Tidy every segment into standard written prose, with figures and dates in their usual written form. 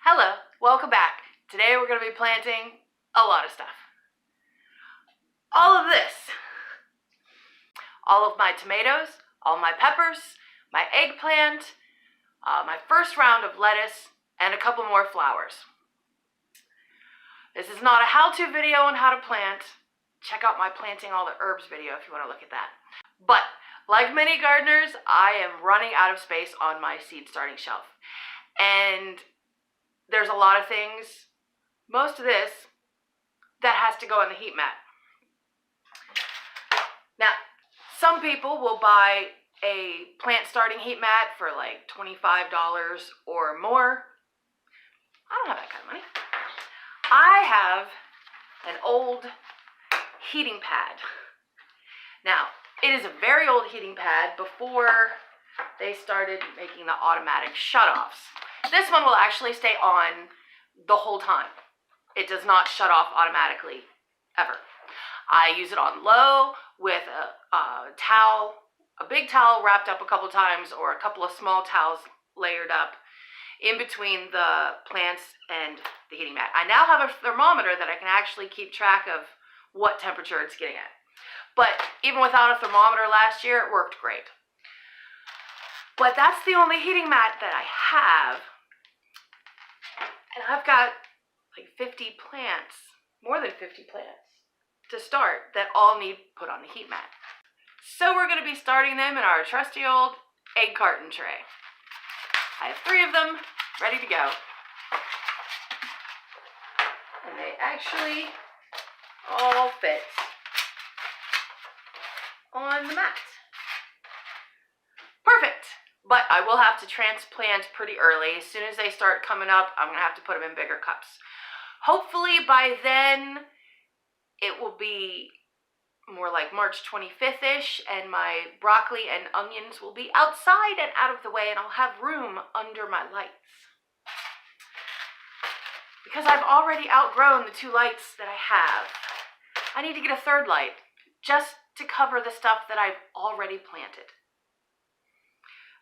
Hello, welcome back. Today we're going to be planting a lot of stuff. All of this. All of my tomatoes, all my peppers, my eggplant, my first round of lettuce, and a couple more flowers. This is not a how-to video on how to plant. Check out my planting all the herbs video if you want to look at that. But like many gardeners, I am running out of space on my seed starting shelf. And there's a lot of things, most of this, that has to go on the heat mat. Now, some people will buy a plant starting heat mat for like $25 or more. I don't have that kind of money. I have an old heating pad. Now, it is a very old heating pad before they started making the automatic shutoffs. This one will actually stay on the whole time. It does not shut off automatically, ever. I use it on low with a towel, a big towel wrapped up a couple times, or a couple of small towels layered up in between the plants and the heating mat. I now have a thermometer that I can actually keep track of what temperature it's getting at. But even without a thermometer last year, it worked great. But that's the only heating mat that I have. And I've got like 50 plants, more than 50 plants to start that all need put on the heat mat. So we're going to be starting them in our trusty old egg carton tray. I have 3 of them ready to go. And they actually all fit on the mat. Perfect. But I will have to transplant pretty early. As soon as they start coming up, I'm going to have to put them in bigger cups. Hopefully by then, it will be more like March 25th-ish, and my broccoli and onions will be outside and out of the way, and I'll have room under my lights. Because I've already outgrown the 2 lights that I have. I need to get a 3rd light, just to cover the stuff that I've already planted.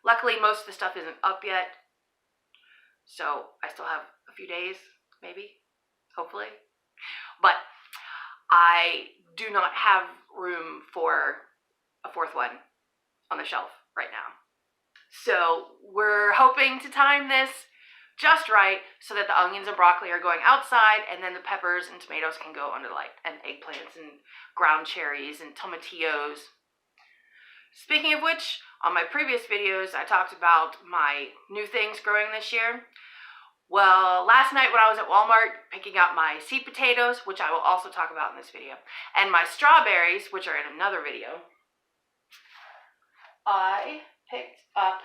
Luckily, most of the stuff isn't up yet, so I still have a few days, maybe, hopefully. But I do not have room for a 4th one on the shelf right now. So we're hoping to time this just right so that the onions and broccoli are going outside, and then the peppers and tomatoes can go under the light, and eggplants and ground cherries and tomatillos. Speaking of which, on my previous videos, I talked about my new things growing this year. Well, last night when I was at Walmart picking up my seed potatoes, which I will also talk about in this video, and my strawberries, which are in another video, I picked up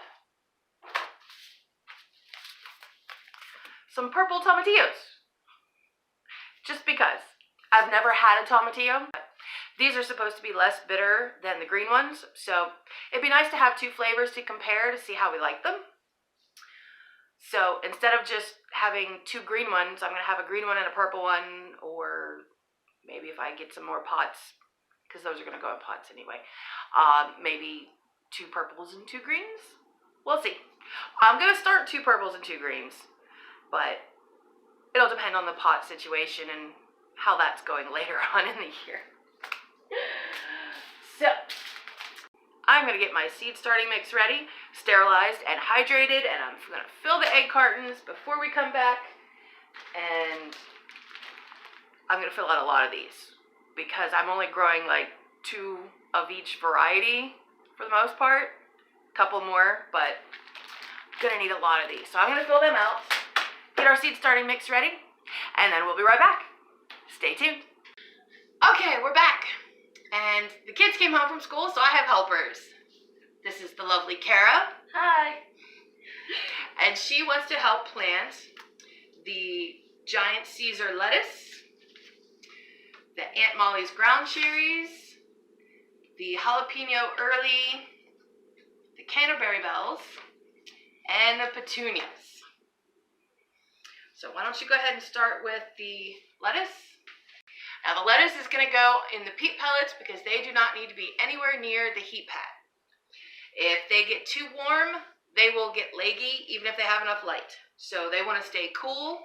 some purple tomatillos. Just because. I've never had a tomatillo. These are supposed to be less bitter than the green ones, so it'd be nice to have 2 flavors to compare to see how we like them. So instead of just having 2 green ones, I'm going to have a green one and a purple one, or maybe if I get some more pots, because those are going to go in pots anyway, maybe 2 purples and 2 greens? We'll see. I'm going to start 2 purples and 2 greens, but it'll depend on the pot situation and how that's going later on in the year. So, I'm going to get my seed starting mix ready, sterilized and hydrated, and I'm going to fill the egg cartons before we come back, and I'm going to fill out a lot of these because I'm only growing like 2 of each variety for the most part, a couple more, but I'm going to need a lot of these. So I'm going to fill them out, get our seed starting mix ready, and then we'll be right back. Stay tuned. Okay, we're back. And the kids came home from school, so I have helpers. This is the lovely Kara. Hi. And she wants to help plant the giant Caesar lettuce, the Aunt Molly's ground cherries, the jalapeno early, the Canterbury bells, and the petunias. So why don't you go ahead and start with the lettuce? Now the lettuce is going to go in the peat pellets because they do not need to be anywhere near the heat pad. If they get too warm, they will get leggy even if they have enough light. So they want to stay cool.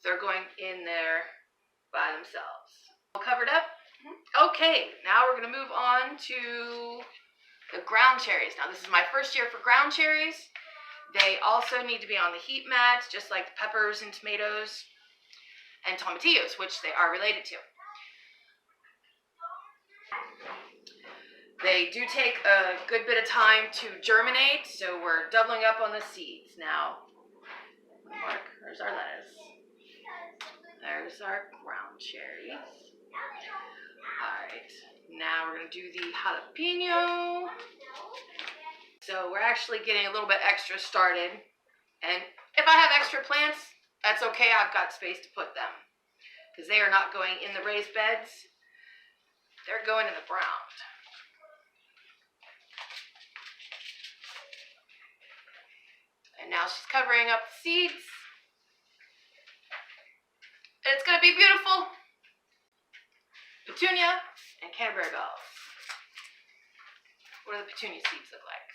They're going in there by themselves. All covered up? Okay, now we're going to move on to the ground cherries. Now this is my first year for ground cherries. They also need to be on the heat mat, just like the peppers and tomatoes and tomatillos, which they are related to. They do take a good bit of time to germinate, so we're doubling up on the seeds. Now, mark, there's our lettuce. There's our ground cherries. Alright, now we're going to do the jalapeno. So we're actually getting a little bit extra started. And if I have extra plants, that's okay. I've got space to put them. Because they are not going in the raised beds. They're going in the ground. And now she's covering up the seeds. And it's going to be beautiful. Petunia and Canterbury bells. What do the petunia seeds look like?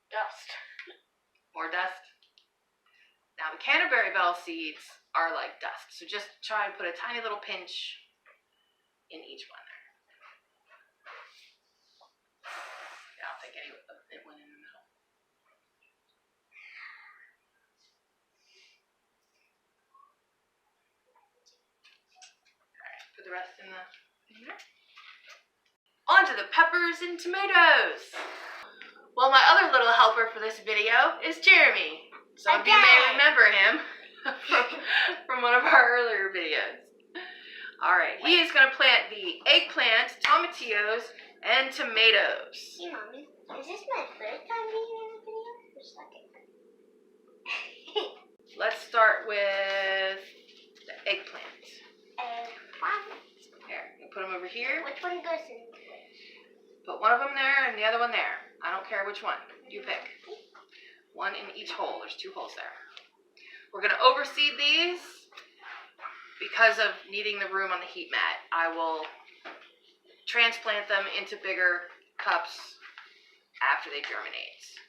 Dust. More dust. Now the Canterbury bell seeds are like dust. So just try and put a tiny little pinch in each one there. I don't think any of it went in the middle. Alright, put the rest in there. On to the peppers and tomatoes. Well, my other little helper for this video is Jeremy. Some of you may remember him from one of our earlier videos. Alright, he is going to plant the eggplant, tomatillos, and tomatoes. Hey, Mommy, is this my first time being in a video or second? Let's start with the eggplant. Eggplant. Here, you put them over here. Which one goes in? Put one of them there and the other one there. I don't care which one. You pick. One in each hole. There's 2 holes there. We're going to overseed these because of needing the room on the heat mat. I will transplant them into bigger cups after they germinate.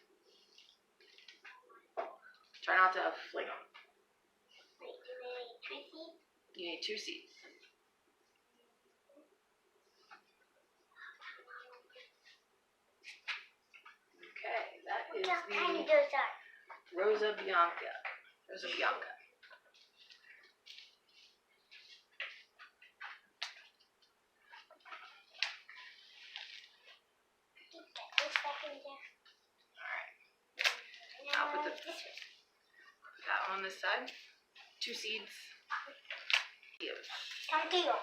Try not to fling them. Wait, do we need 3 seeds? You need 2 seeds. Okay, that is Look how tiny the those are. Rosa Bianca. Rosa Bianca. Get this back in there. Alright. Now I'll put this one. that one on this side. 2 seeds. Tomatillo.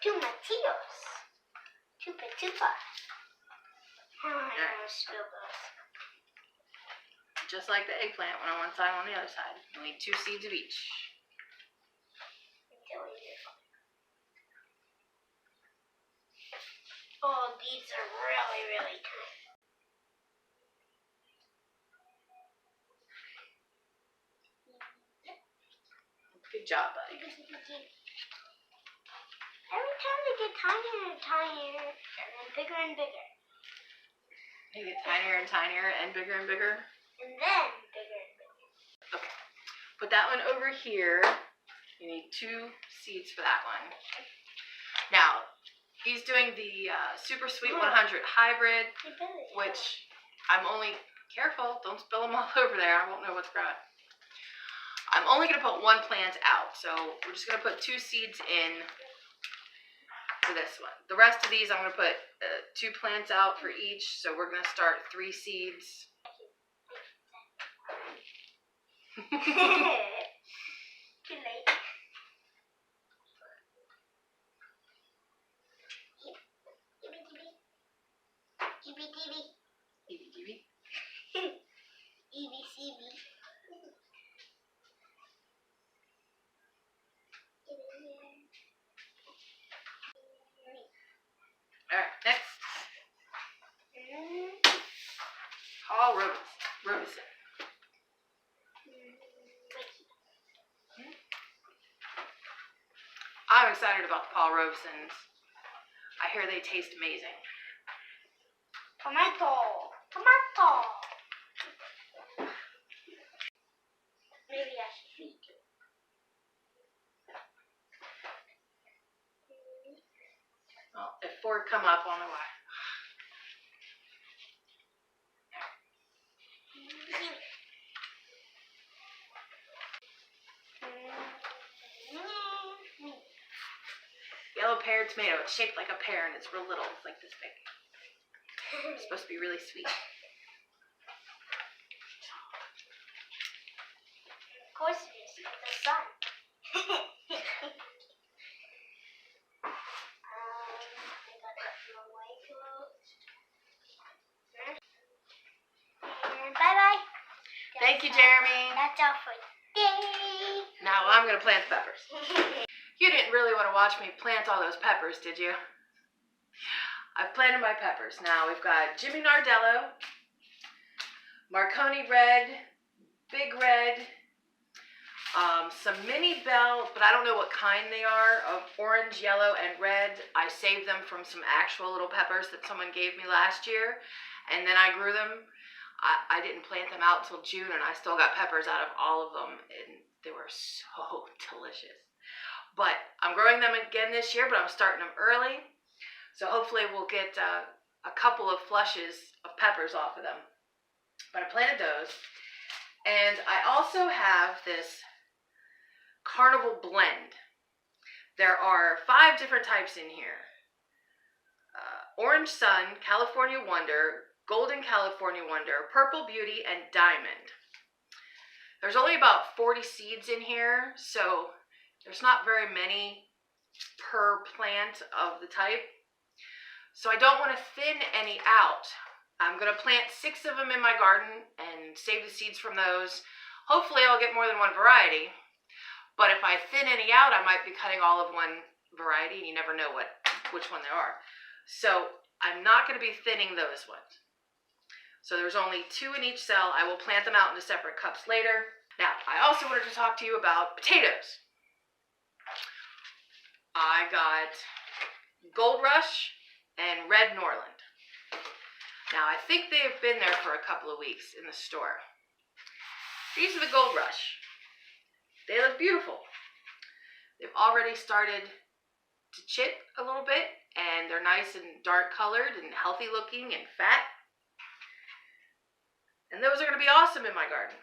Tomatillos. Tupa. I don't want to spill those. Just like the eggplant, one on one side, one on the other side. You need 2 seeds of each. Oh, these are really, really tiny. Good job, buddy. Every time they get tinier and tinier, and then bigger and bigger. They get tinier and tinier and bigger and bigger. And then bigger and bigger. Okay. Put that one over here. You need 2 seeds for that one. Now, he's doing the Super Sweet 100 Hybrid, which I'm only, careful, don't spill them all over there. I won't know what's growing. I'm only going to put 1 plant out. So we're just going to put 2 seeds in for this one. The rest of these I'm going to put 2 plants out for each. So we're going to start 3 seeds. Too late. EBDB. EBCB. Alright, next. Paul Robeson. I'm excited about the Paul Robesons. I hear they taste amazing. Tomato. Tomato. Maybe I should feed you. Well, if 4 come up on the way. Yellow pear tomato. It's shaped like a pear and it's real little. It's like this big. It's supposed to be really sweet. Of course it is. It's the sun. I got that from away clothes. And bye-bye. Thank you, Jeremy. That's all for today. Now I'm going to plant the peppers. You didn't really want to watch me plant all those peppers, did you? I've planted my peppers. Now we've got Jimmy Nardello, Marconi red, big red, some mini bell, but I don't know what kind they are, of orange, yellow, and red. I saved them from some actual little peppers that someone gave me last year, and then I grew them. I didn't plant them out till June, and I still got peppers out of all of them, and they were so delicious. But I'm growing them again this year, but I'm starting them early. So hopefully we'll get a couple of flushes of peppers off of them. But I planted those. And I also have this Carnival blend. There are 5 different types in here. Orange Sun, California Wonder, Golden California Wonder, Purple Beauty, and Diamond. There's only about 40 seeds in here, so there's not very many per plant of the type. So I don't want to thin any out. I'm going to plant 6 of them in my garden and save the seeds from those. Hopefully I'll get more than one variety. But if I thin any out, I might be cutting all of one variety, and you never know which one they are. So I'm not going to be thinning those ones. So there's only 2 in each cell. I will plant them out into separate cups later. Now, I also wanted to talk to you about potatoes. I got Gold Rush and Red Norland. Now, I think they have been there for a couple of weeks in the store. These are the Gold Rush. They look beautiful. They've already started to chip a little bit, and they're nice and dark colored and healthy looking and fat. And those are going to be awesome in my garden.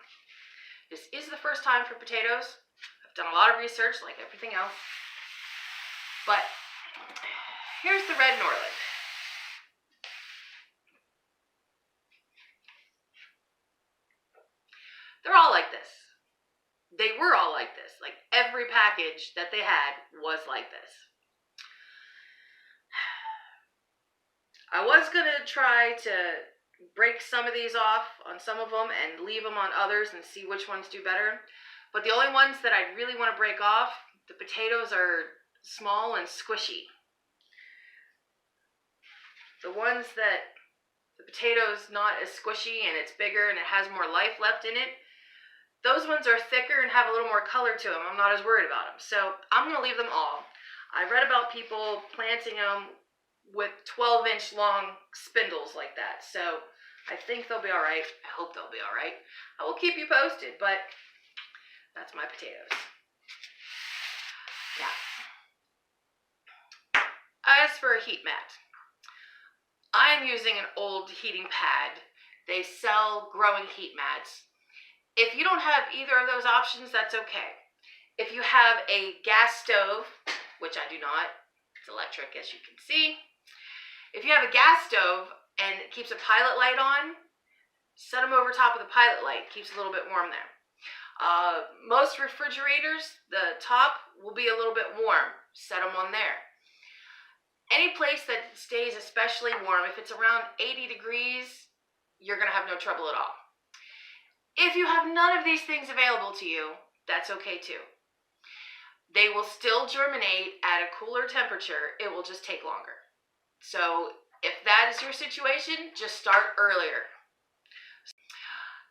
This is the first time for potatoes. I've done a lot of research like everything else. But here's the Red Norland. They're all like this. They were all like this. Like every package that they had was like this. I was going to try to break some of these off on some of them and leave them on others and see which ones do better. But the only ones that I really want to break off, the potatoes are small and squishy. The ones that the potato's not as squishy and it's bigger and it has more life left in it, those ones are thicker and have a little more color to them. I'm not as worried about them. So I'm going to leave them all. I read about people planting them with 12-inch long spindles like that. So I think they'll be all right. I hope they'll be all right. I will keep you posted, but that's my potatoes. Yeah. As for a heat mat, I am using an old heating pad. They sell growing heat mats. If you don't have either of those options, that's okay. If you have a gas stove, which I do not, it's electric as you can see. If you have a gas stove and it keeps a pilot light on, set them over top of the pilot light. Keeps a little bit warm there. Most refrigerators, the top will be a little bit warm. Set them on there. Any place that stays especially warm, if it's around 80 degrees, you're going to have no trouble at all. If you have none of these things available to you, that's okay too. They will still germinate at a cooler temperature. It will just take longer. So if that is your situation, just start earlier.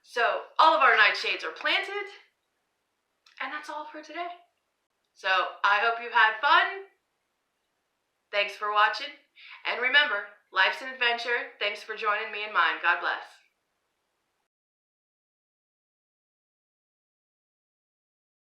So all of our nightshades are planted, and that's all for today. So I hope you've had fun. Thanks for watching, and remember, Life's an adventure. Thanks for joining me and mine. God bless.